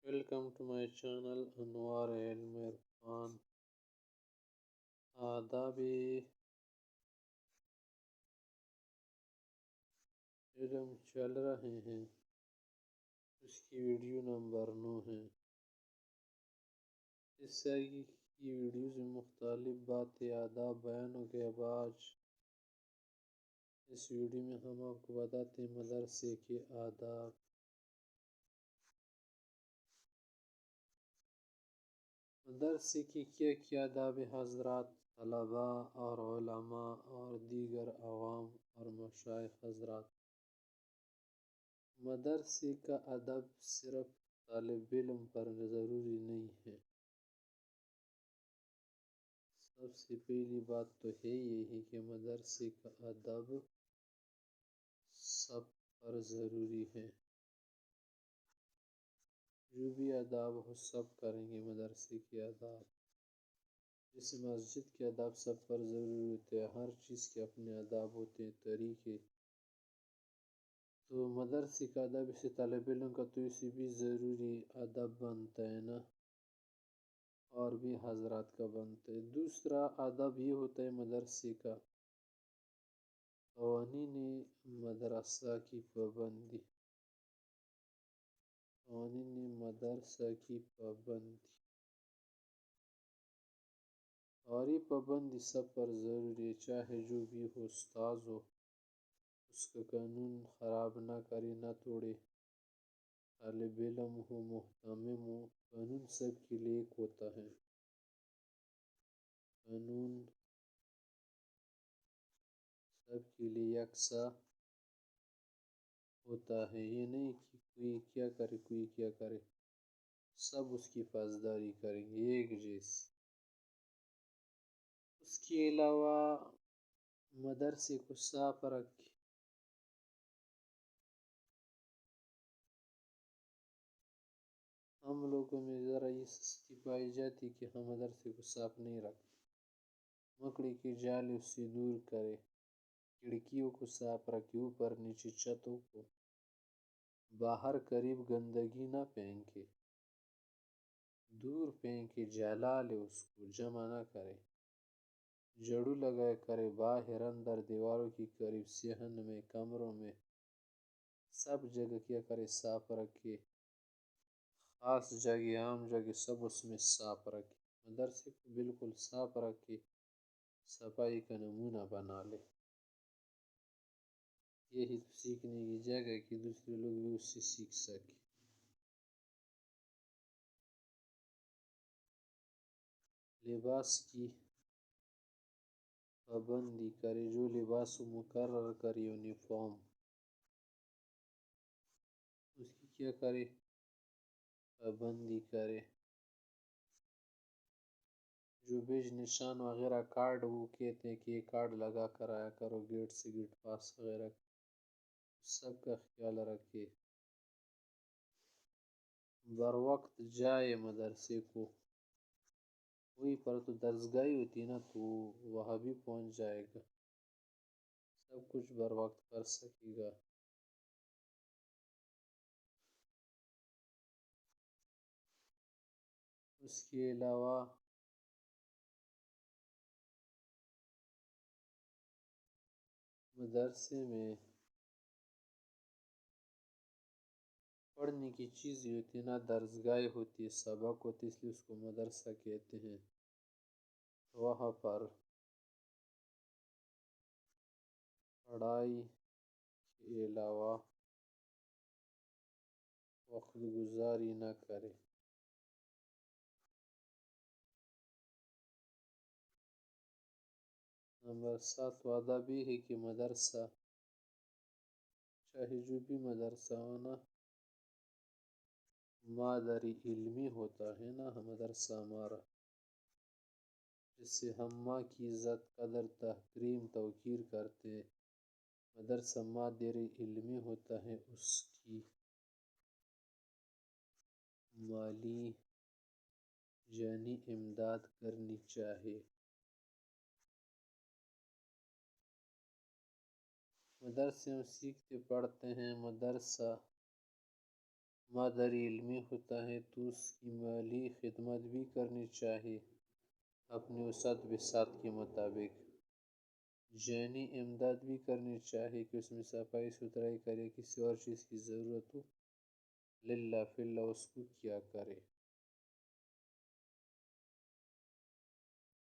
Welcome to my channel انوار علم عرفان۔ آداب علم چل رہے ہیں، اس کی ویڈیو نمبر 9 ہے۔ اس طرح کی ویڈیوز میں مختلف باتیں آداب بیان ہو گئے۔ اب آج اس ویڈیو میں ہم آپ کو بتاتے ہیں مدرسے کے آداب۔ مدرسے کے کیا آداب حضرات، طلباء اور علماء اور دیگر عوام اور مشائخ حضرات۔ مدرسے کا ادب صرف طالب علم پر ضروری نہیں ہے۔ سب سے پہلی بات تو ہے یہی کہ مدرسے کا ادب سب پر ضروری ہے۔ جو بھی آداب ہو سب کریں گے مدرسے کے آداب۔ جیسے مسجد کے آداب سب پر ضروری ہوتے ہیں، ہر چیز کے اپنے آداب ہوتے ہیں، طریقے۔ تو مدرسے کا ادب اسے طالب علم کا تو اسے بھی ضروری ادب بنتا ہے نا، اور بھی حضرات کا بنتا ہے۔ دوسرا ادب یہ ہوتا ہے مدرسے کا قوانین مدرسہ کی پابندی۔ قوانین مدرسہ کی پابندی، اور یہ پابندی سب پر ضروری ہے، چاہے جو بھی ہو، استاذ ہو، اس کا قانون خراب نہ کرے، نہ توڑے۔ طالب علم ہو، محتمم ہو، قانون سب کے لیے ایک ہوتا ہے۔ قانون سب کے لیے یکساں ہوتا ہے، یہ نہیں کہ کوئی کیا کرے کوئی کیا کرے، سب اس کی پاسداری کریں گے ایک جیسی۔ اس کے علاوہ مدرسے کو صاف رکھے۔ ہم لوگوں میں ذرا یہ سستی پائی جاتی کہ ہم مدرسے کو صاف نہیں رکھتے۔ مکڑی کے جالے اس سے دور کرے، کھڑکیوں کو صاف رکھے، اوپر نیچے چھتوں کو، باہر قریب گندگی نہ پھینکے، دور پھینکے، جلا لے، اس کو جمع نہ کرے، جھاڑو لگایا کرے، باہر اندر دیواروں کے قریب، صحن میں، کمروں میں، سب جگہ کیا کرے صاف رکھے۔ خاص جگہ، عام جگہ، سب اس میں صاف رکھے۔ مدرسے کو بالکل صاف رکھے، صفائی کا نمونہ بنا لے۔ یہی تو سیکھنے کی جگہ ہے کہ دوسرے لوگ بھی اس سے سیکھ سکیں۔ لباس کی پابندی کرے، جو لباس کو مقرر کرے، یونیفارم، اس کی کیا کرے، پابندی کرے۔ جو بیج نشان وغیرہ کارڈ، وہ کہتے ہیں کہ یہ کارڈ لگا کر آیا کرو، گیٹ سے گیٹ پاس وغیرہ، سب کا خیال رکھے۔ بر وقت جائے مدرسے کو، وہیں پر تو درسگاہ ہوتی ہے نا، تو وہاں بھی پہنچ جائے گا، سب کچھ بر وقت کر سکے گا۔ اس کے علاوہ مدرسے میں پڑھنے کی چیزیں ہوتی ہیں نا، درسگاہ ہوتی ہے، سبق ہوتی ہے، اس لیے اس کو مدرسہ کہتے ہیں۔ وہاں پر پڑھائی کے علاوہ وقت گزاری نہ کرے۔ نمبر 7 آداب یہ ہے کہ مدرسہ، چاہے جو بھی مدرسہ ہونا، مادری علمی ہوتا ہے نا مدرسہ ہمارا، جس سے ہم ماں کی عزت، قدر، تحتریم، توقیر کرتے ہیں۔ مدرسہ مادری علمی ہوتا ہے، اس کی مالی جانی امداد کرنی چاہیے۔ مدرسے میں سیکھتے پڑھتے ہیں، مدرسہ مادری علمی ہوتا ہے تو اس کی مالی خدمت بھی کرنی چاہیے اپنی وسعت بسعت کے مطابق۔ ذہنی امداد بھی کرنی چاہیے کہ اس میں صفائی ستھرائی کرے، کسی اور چیز کی ضرورت ہو للہ فی اللہ اس کو کیا کرے۔